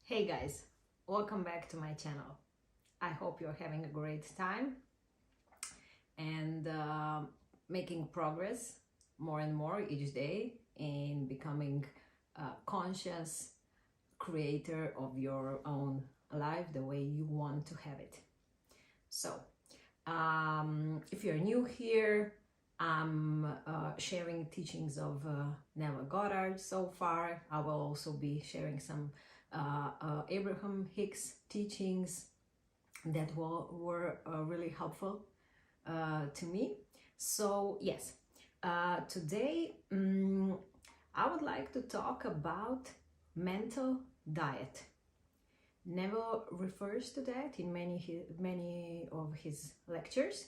Hey guys, welcome back to my channel. I hope you're having a great time and making progress more and more each day in becoming a conscious creator of your own life the way you want to have it. So, if you're new here, I'm sharing teachings of Neville Goddard so far. I will also be sharing some Abraham Hicks teachings that were really helpful to me. So yes, today I would like to talk about mental diet. Neville refers to that in many of his lectures,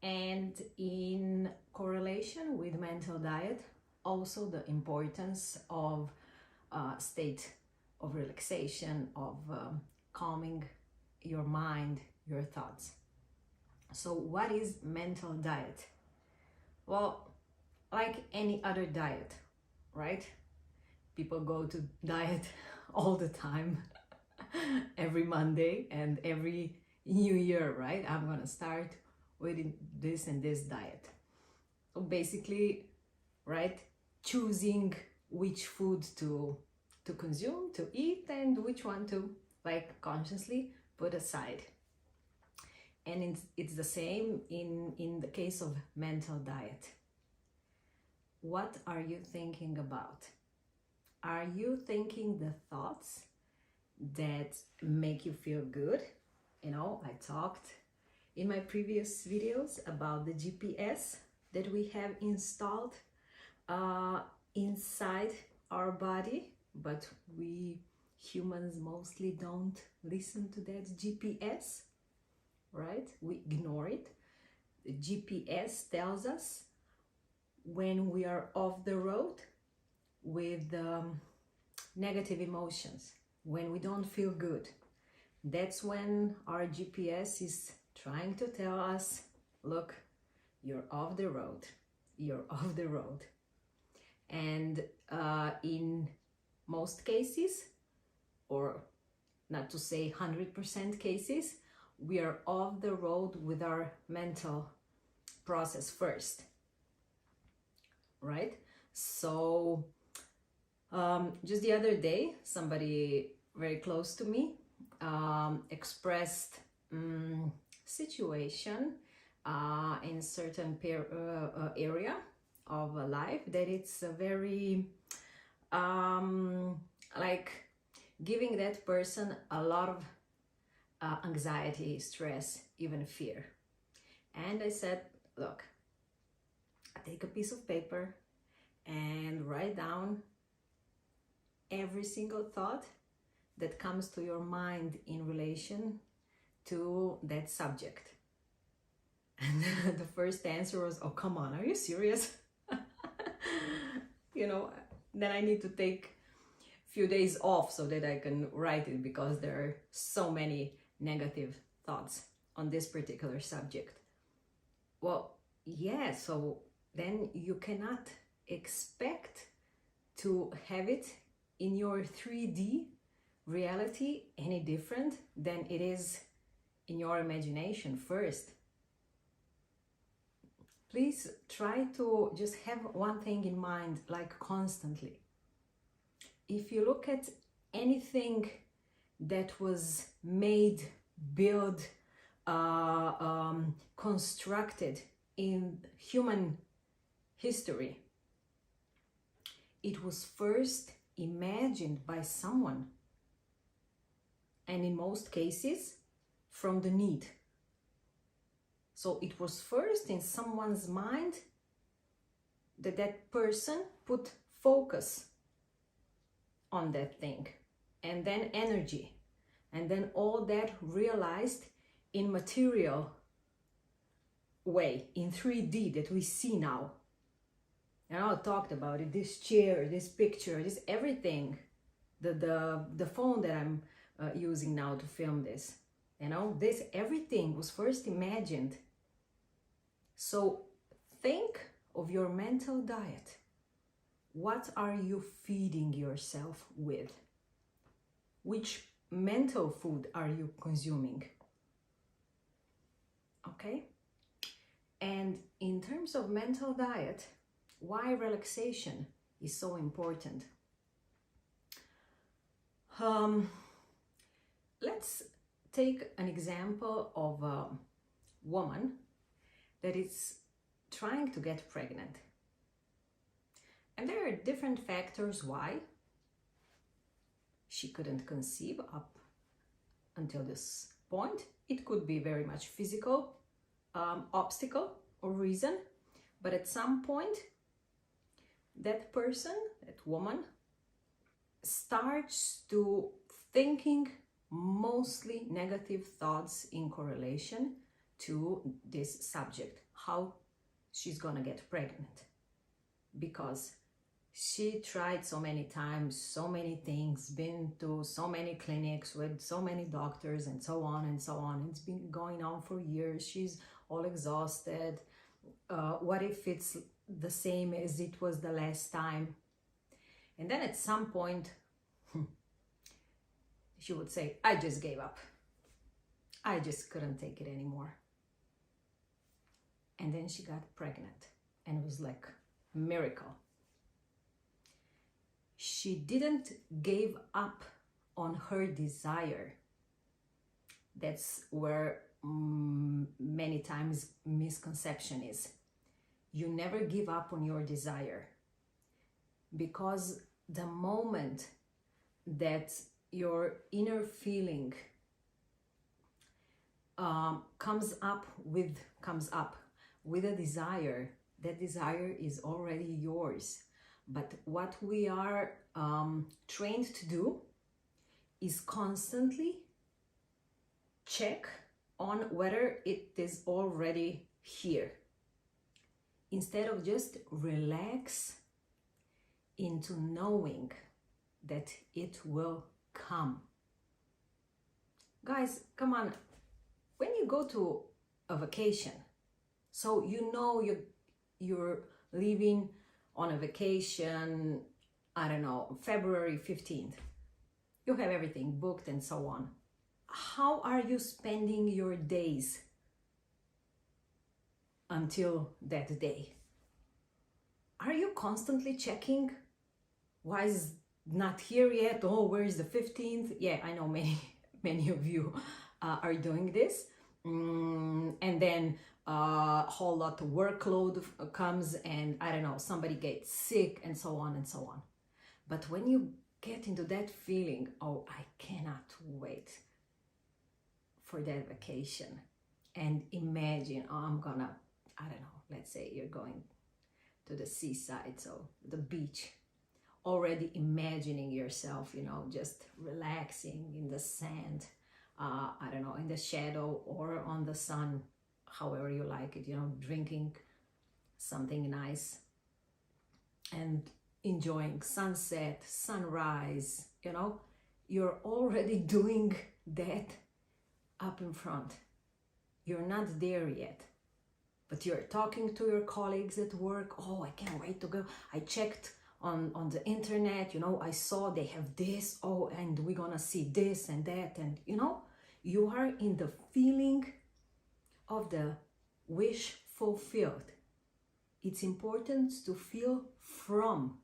and in correlation with mental diet, also the importance of state of relaxation, of calming your mind, your thoughts. So what is mental diet? Well, like any other diet, right? People go to diet all the time, every Monday and every new year, right? I'm gonna start with this and this diet. So basically, right, choosing which food to consume, to eat, and which one to like consciously put aside. And it's the same in the case of mental diet. What are you thinking about? Are you thinking the thoughts that make you feel good? You know, I talked in my previous videos about the GPS that we have installed inside our body, but we humans mostly don't listen to that GPS, right? We ignore it. The GPS tells us when we are off the road with negative emotions, when we don't feel good. That's when our GPS is trying to tell us, look, you're off the road, you're off the road. And in most cases, or not to say 100% cases, we are off the road with our mental process first, right? So just the other day, somebody very close to me expressed situation in certain area of life that it's a very like giving that person a lot of anxiety, stress, even fear. And I said, look, take a piece of paper and write down every single thought that comes to your mind in relation to that subject. And the first answer was, oh, come on, are you serious? You know, then I need to take a few days off so that I can write it, because there are so many negative thoughts on this particular subject. Well, yeah, so then you cannot expect to have it in your 3D reality any different than it is in your imagination first. Please try to just have one thing in mind, like constantly. If you look at anything that was made, built, constructed in human history, it was first imagined by someone, and in most cases from the need. So it was first in someone's mind that that person put focus on that thing, and then energy, and then all that realized in material way, in 3D that we see now. And I talked about it, this chair, this picture, this everything, the phone that I'm using now to film this, you know, this everything was first imagined. So think of your mental diet. What are you feeding yourself with? which mental food are you consuming? Okay? And in terms of mental diet, why relaxation is so important? Let's take an example of a woman that is trying to get pregnant. And there are different factors why she couldn't conceive up until this point. It could be very much physical obstacle or reason, but at some point that person, that woman, starts to thinking mostly negative thoughts in correlation to this subject, how she's gonna get pregnant, because she tried so many times, so many things, been to so many clinics with so many doctors and so on and so on. It's been going on for years. She's all exhausted. What if it's the same as it was the last time? And then at some point, she would say, I just gave up. I just couldn't take it anymore. And then she got pregnant, and it was like a miracle. She didn't give up on her desire. That's where many times misconception is. You never give up on your desire, because the moment that your inner feeling comes up with a desire, that desire is already yours. But what we are trained to do is constantly check on whether it is already here, instead of just relax into knowing that it will come. Guys, come on. When you go to a vacation, so you know you're leaving on a vacation, I don't know, February 15th. You have everything booked and so on. How are you spending your days until that day? Are you constantly checking? Why is not here yet? Oh, where is the 15th? Yeah, I know many of you are doing this. And then a whole lot of workload comes, and I don't know, somebody gets sick and so on and so on. But when you get into that feeling, oh, I cannot wait for that vacation, and imagine, oh, I'm gonna, I don't know, let's say you're going to the seaside, so the beach, already imagining yourself, just relaxing in the sand, I don't know, in the shadow or on the sun, however you like it, drinking something nice and enjoying sunset, sunrise, you're already doing that up in front. You're not there yet, but you're talking to your colleagues at work. Oh, I can't wait to go. I checked on the internet, I saw they have this, oh, and we're gonna see this and that, and you are in the feeling of the wish fulfilled. It's important to feel from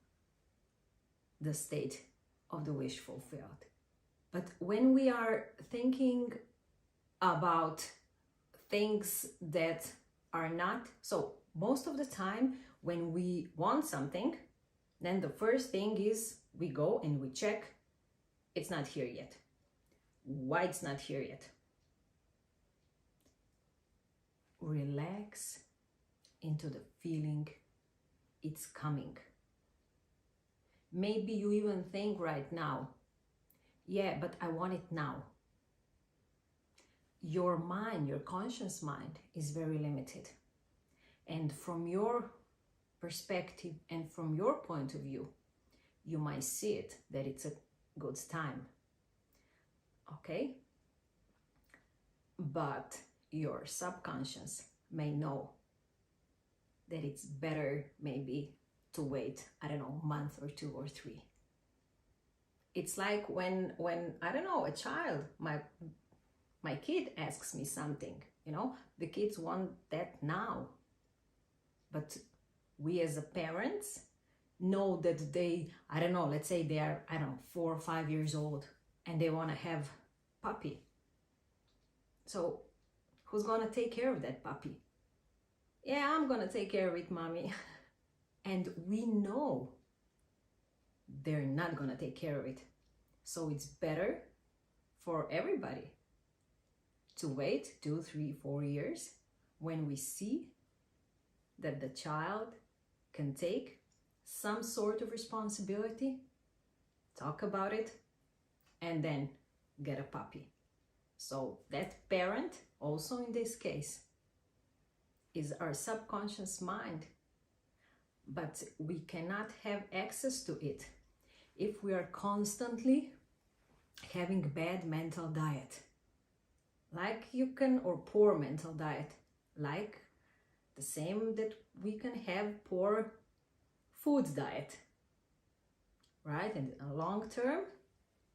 the state of the wish fulfilled. But when we are thinking about things that are not, so most of the time when we want something, then the first thing is we go and we check, it's not here yet. Why it's not here yet? Relax into the feeling it's coming. Maybe you even think right now, yeah, but I want it now. Your mind, your conscious mind, is very limited. And from your perspective and from your point of view, you might see it that it's a good time. Okay? But your subconscious may know that it's better maybe to wait, I don't know, a month or 2 or 3. It's like when I don't know, a child, my kid asks me something, you know, the kids want that now. But we as a parents know that they, I don't know, let's say they are, I don't know, 4 or 5 years old and they want to have puppy. So who's going to take care of that puppy? Yeah, I'm going to take care of it, mommy. And we know they're not going to take care of it. So it's better for everybody to wait 2, 3, 4 years when we see that the child can take some sort of responsibility, talk about it, and then get a puppy. So that parent, also in this case, is our subconscious mind, but we cannot have access to it if we are constantly having bad mental diet, like you can, or poor mental diet, like the same that we can have poor food diet, right? And in the long term,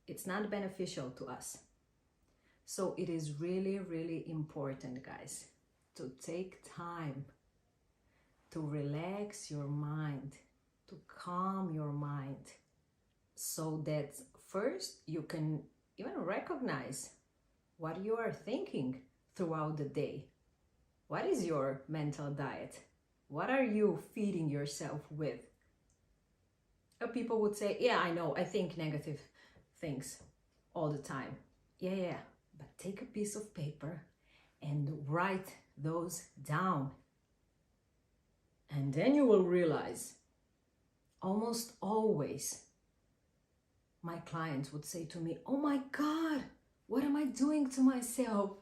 it's not beneficial to us. So it is really, really important, guys, to take time to relax your mind, to calm your mind, so that first you can even recognize what you are thinking throughout the day. What is your mental diet? What are you feeding yourself with? People would say, yeah, I know, I think negative things all the time. Yeah, but take a piece of paper and write those down. And then you will realize, almost always, my clients would say to me, oh my God, what am I doing to myself?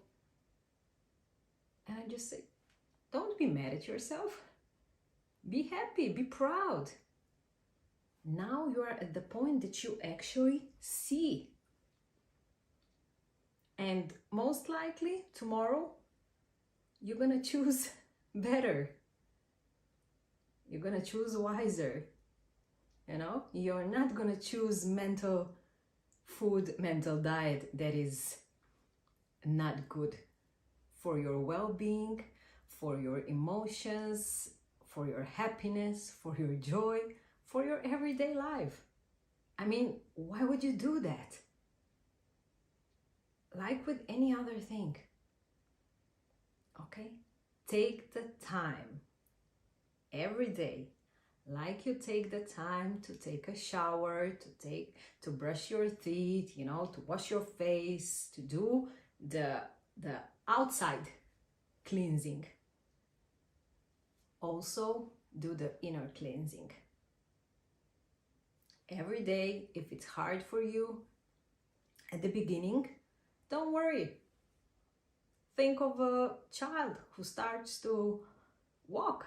And I just say, don't be mad at yourself. Be happy, be proud. Now you are at the point that you actually see. And most likely tomorrow, you're going to choose better. You're going to choose wiser. You know, you're not going to choose mental diet that is not good for your well-being, for your emotions, for your happiness, for your joy, for your everyday life. I mean, why would you do that? Like with any other thing, okay? Take the time every day, like you take the time to take a shower, to brush your teeth, you know, to wash your face, to do the outside cleansing. Also do the inner cleansing. Every day, if it's hard for you at the beginning, don't worry. Think of a child who starts to walk.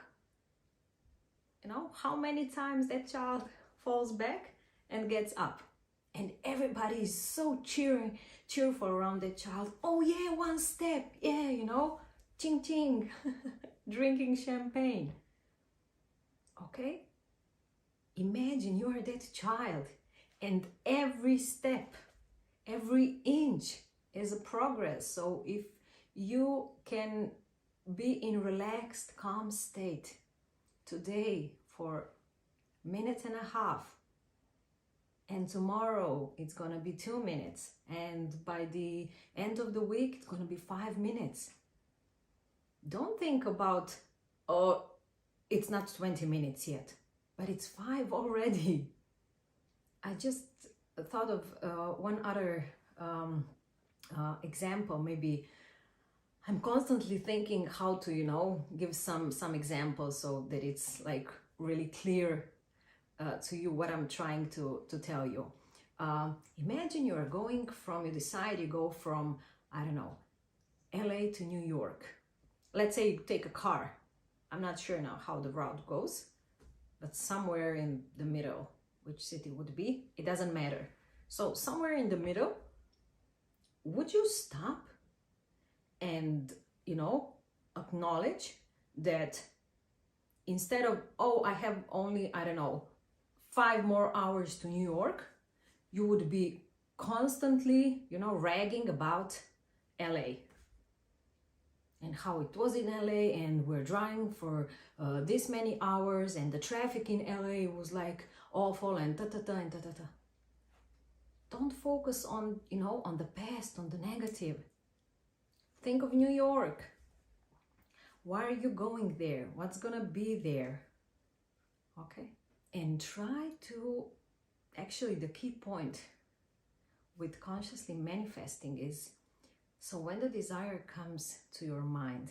You know, how many times that child falls back and gets up. And everybody is so cheerful around that child. Oh yeah, one step. Yeah, you know, ching ching, drinking champagne. Okay? Imagine you are that child and every step, every inch is a progress. So if you can be in relaxed, calm state today for a minute and a half, and tomorrow it's gonna be 2 minutes, and by the end of the week it's gonna be 5 minutes. Don't think about, oh, it's not 20 minutes yet, but it's 5 already. I just thought of one other example. Maybe I'm constantly thinking how to, you know, give some examples so that it's like really clear to you what I'm trying to tell you. Imagine you decide you go from, I don't know, LA to New York. Let's say you take a car. I'm not sure now how the route goes, but somewhere in the middle, which city would be, it doesn't matter. So somewhere in the middle, would you stop and, you know, acknowledge that instead of, oh, I have only, I don't know, 5 more hours to New York, you would be constantly, ragging about LA and how it was in LA, and we're driving for this many hours, and the traffic in LA was like awful, and ta-ta-ta and ta-ta-ta. Don't focus on, on the past, on the negative. Think of New York. Why are you going there? What's gonna be there? Okay? And try to, actually the key point with consciously manifesting is, so when the desire comes to your mind,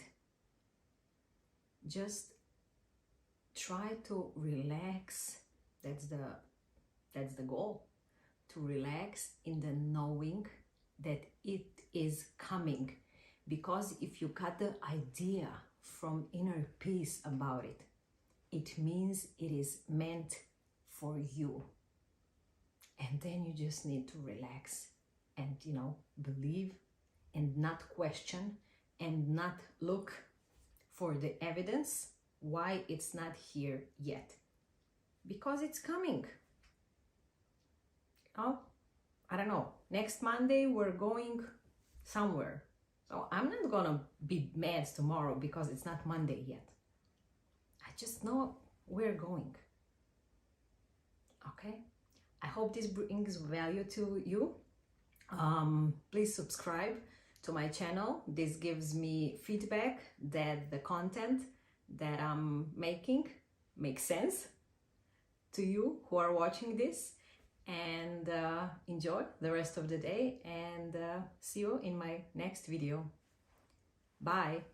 just try to relax. That's the goal. To relax in the knowing that it is coming. Because if you got the idea from inner peace about it, it means it is meant for you. And then you just need to relax and, believe and not question and not look for the evidence why it's not here yet. Because it's coming. I don't know, next Monday we're going somewhere. So I'm not gonna be mad tomorrow because it's not Monday yet. I just know we're going. Okay? I hope this brings value to you. Please subscribe to my channel. This gives me feedback that the content that I'm making makes sense to you who are watching this. And enjoy the rest of the day, and see you in my next video. Bye.